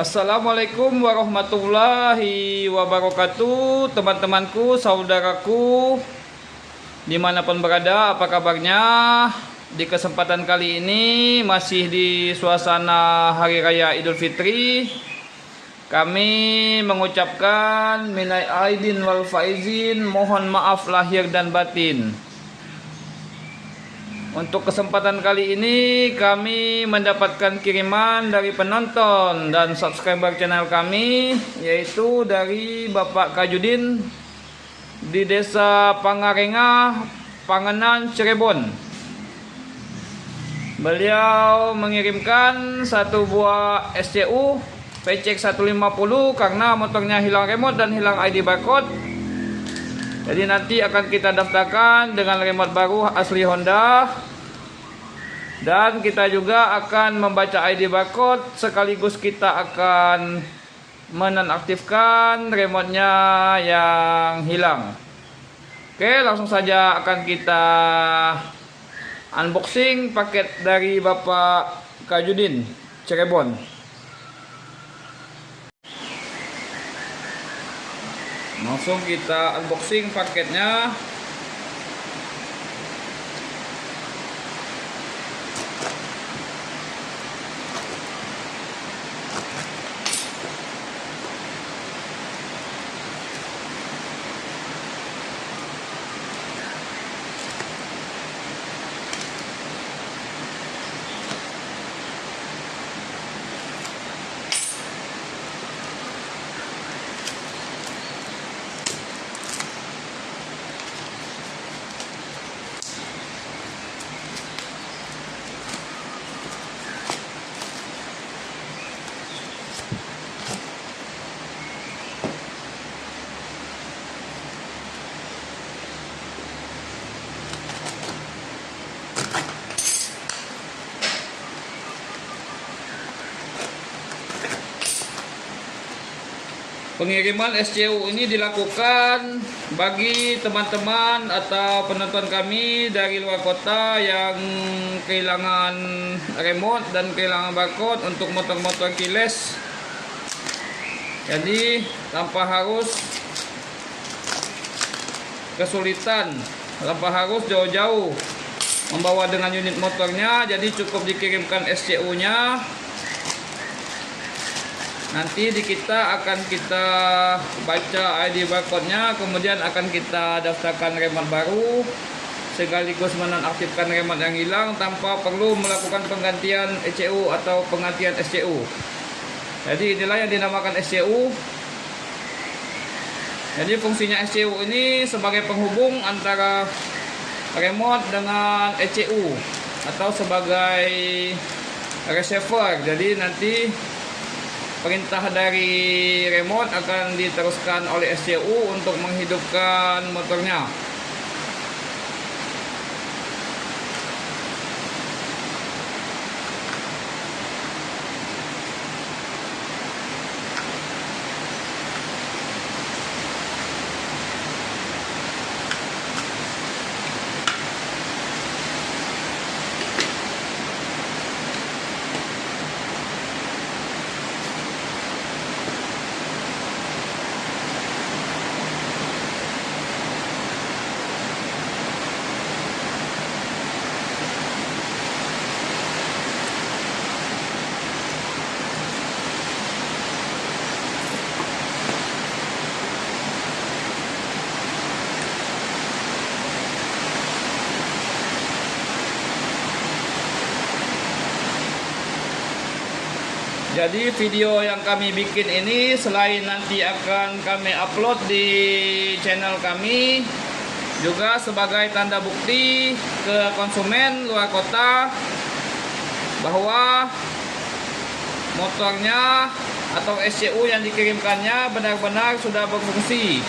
Assalamualaikum warahmatullahi wabarakatuh, teman-temanku, saudaraku, dimanapun berada, apa kabarnya? Di kesempatan kali ini masih di suasana Hari Raya Idul Fitri. Kami mengucapkan minal aidin wal faizin, mohon maaf lahir dan batin. Untuk kesempatan kali ini kami mendapatkan kiriman dari penonton dan subscriber channel kami, yaitu dari Bapak Kajudin di Desa Pangarenga, Panganan, Cirebon. Beliau mengirimkan satu buah SCU PCX 150 karena motornya hilang remote dan hilang ID barcode. Jadi nanti akan kita daftarkan dengan remote baru asli Honda. Dan kita juga akan membaca ID barcode sekaligus kita akan menonaktifkan remote-nya yang hilang. Oke, langsung saja akan kita unboxing paket dari Bapak Kajudin, Cirebon. Langsung kita unboxing paketnya. Pengiriman SCU ini dilakukan bagi teman-teman atau penonton kami dari luar kota yang kehilangan remote dan kehilangan barcode untuk motor-motor keyless. Jadi tanpa harus kesulitan, tanpa harus jauh-jauh membawa dengan unit motornya, jadi cukup dikirimkan SCU-nya. Nanti kita akan baca ID barcode-nya, kemudian akan kita daftarkan remote baru sekaligus menonaktifkan remote yang hilang tanpa perlu melakukan penggantian ECU atau penggantian SCU. Jadi inilah yang dinamakan SCU. Jadi fungsinya SCU ini sebagai penghubung antara remote dengan ECU atau sebagai receiver. Jadi nanti perintah dari remote akan diteruskan oleh SCU untuk menghidupkan motornya. Jadi video yang kami bikin ini selain nanti akan kami upload di channel kami, juga sebagai tanda bukti ke konsumen luar kota bahwa motornya atau SCU yang dikirimkannya benar-benar sudah berfungsi,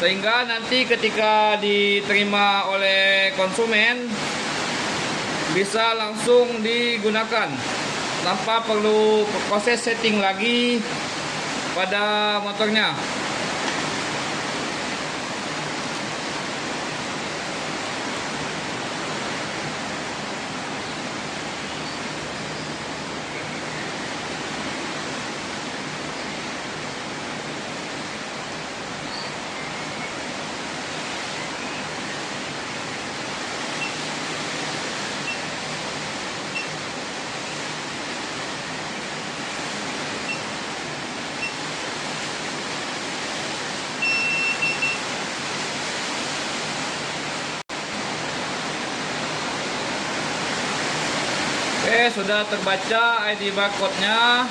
sehingga nanti ketika diterima oleh konsumen bisa langsung digunakan tanpa perlu proses setting lagi pada motornya. sudah terbaca ID barcode-nya.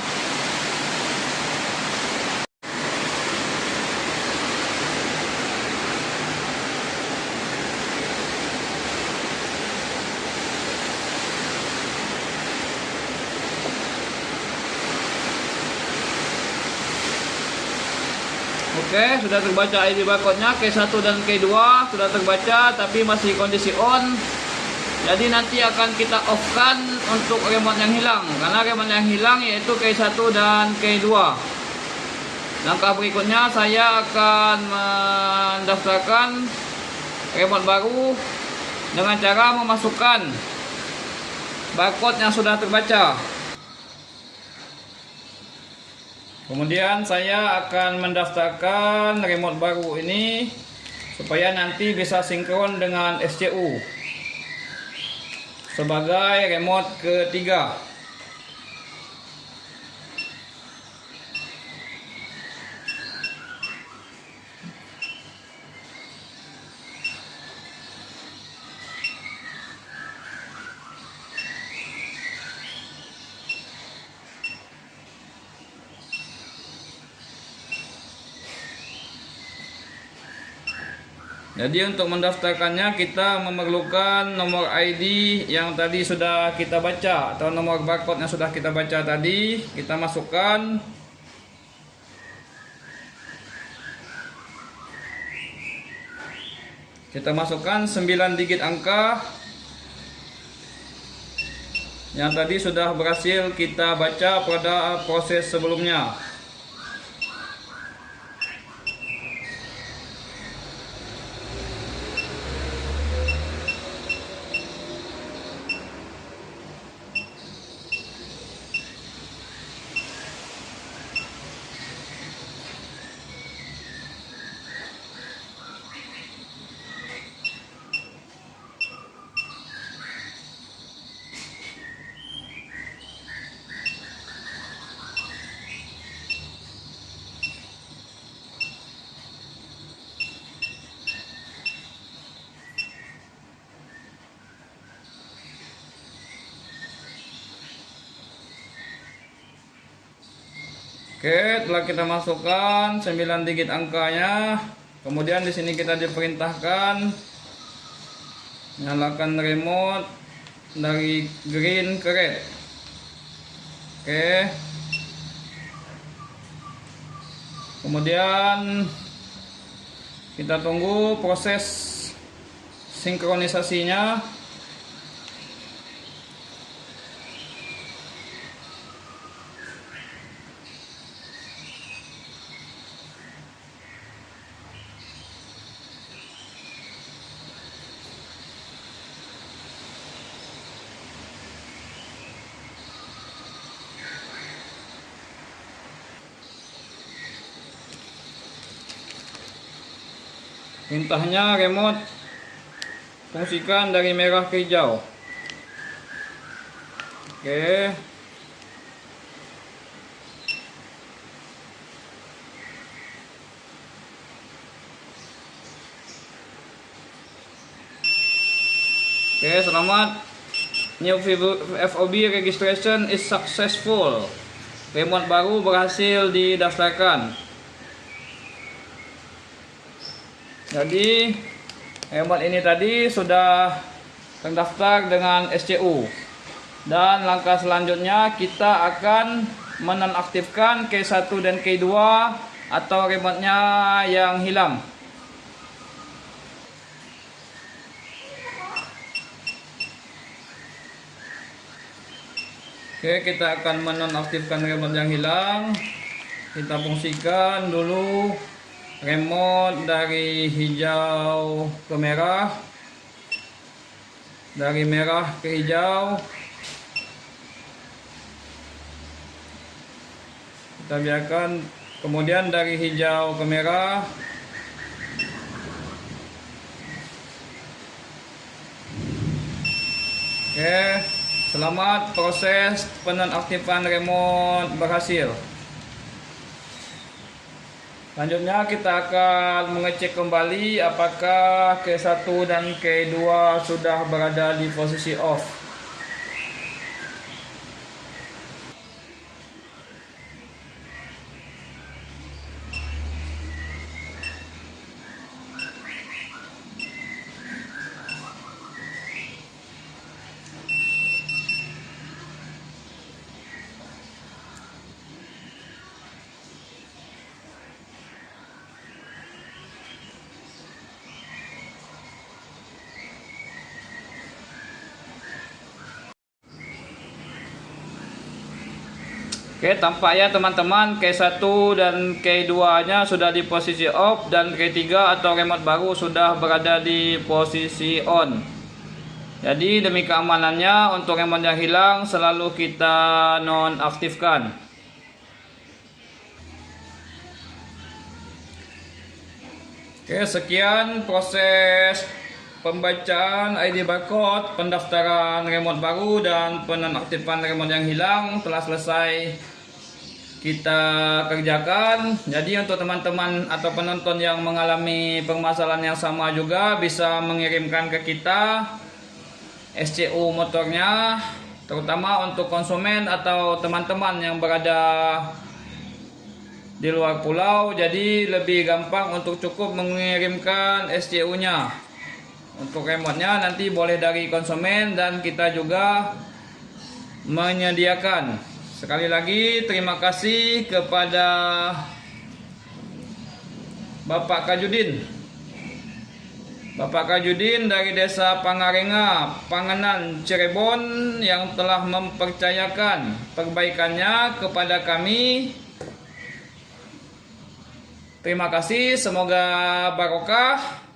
Oke, sudah terbaca ID barcode-nya, K1 dan K2 sudah terbaca, tapi masih kondisi on. Jadi nanti akan kita off-kan untuk remote yang hilang, karena remote yang hilang yaitu K1 dan K2. Langkah berikutnya saya akan mendaftarkan remote baru dengan cara memasukkan barcode yang sudah terbaca. Kemudian saya akan mendaftarkan remote baru ini supaya nanti bisa sinkron dengan SCU sebagai remote ketiga. Jadi untuk mendaftarkannya kita memerlukan nomor ID yang tadi sudah kita baca atau nomor barcode yang sudah kita baca tadi, kita masukkan. Kita masukkan 9 digit angka yang tadi sudah berhasil kita baca pada proses sebelumnya. Oke, telah kita masukkan 9 digit angkanya. Kemudian di sini kita diperintahkan nyalakan remote dari green ke red. Oke. Kemudian kita tunggu proses sinkronisasinya. Perintahnya remote fungsikan dari merah ke hijau. Oke. Oke, selamat. New FOB registration is successful. Remote baru berhasil didaftarkan. Jadi remote ini tadi sudah terdaftar dengan SCU. Dan langkah selanjutnya kita akan menonaktifkan K1 dan K2 atau remote-nya yang hilang. Oke, kita akan menonaktifkan remote yang hilang. Kita fungsikan dulu remote dari hijau ke merah, dari merah ke hijau. Kita biarkan, kemudian dari hijau ke merah. Oke, selamat, proses penonaktifan remote berhasil. Selanjutnya kita akan mengecek kembali apakah K1 dan K2 sudah berada di posisi off. Oke, tampak ya teman-teman, K1 dan K2 nya sudah di posisi off, dan K3 atau remote baru sudah berada di posisi on. Jadi demi keamanannya, untuk remote yang hilang selalu kita nonaktifkan. Oke, sekian proses pembacaan ID barcode, pendaftaran remote baru, dan penonaktifan remote yang hilang telah selesai kita kerjakan. Jadi untuk teman-teman atau penonton yang mengalami permasalahan yang sama juga bisa mengirimkan ke kita SCU motornya, terutama untuk konsumen atau teman-teman yang berada di luar pulau. Jadi lebih gampang untuk cukup mengirimkan SCU nya. Untuk remote-nya nanti boleh dari konsumen dan kita juga menyediakan. Sekali lagi terima kasih kepada Bapak Kajudin. Bapak Kajudin dari Desa Pangarenga, Panganan, Cirebon, yang telah mempercayakan perbaikannya kepada kami. Terima kasih, semoga barokah.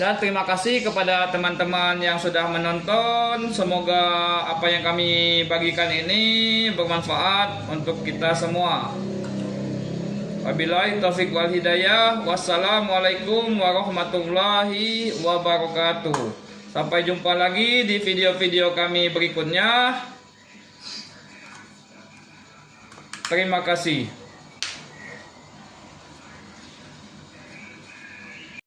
Dan terima kasih kepada teman-teman yang sudah menonton. Semoga apa yang kami bagikan ini bermanfaat untuk kita semua. Wabillahi taufiq wal hidayah. Wassalamualaikum warahmatullahi wabarakatuh. Sampai jumpa lagi di video-video kami berikutnya. Terima kasih.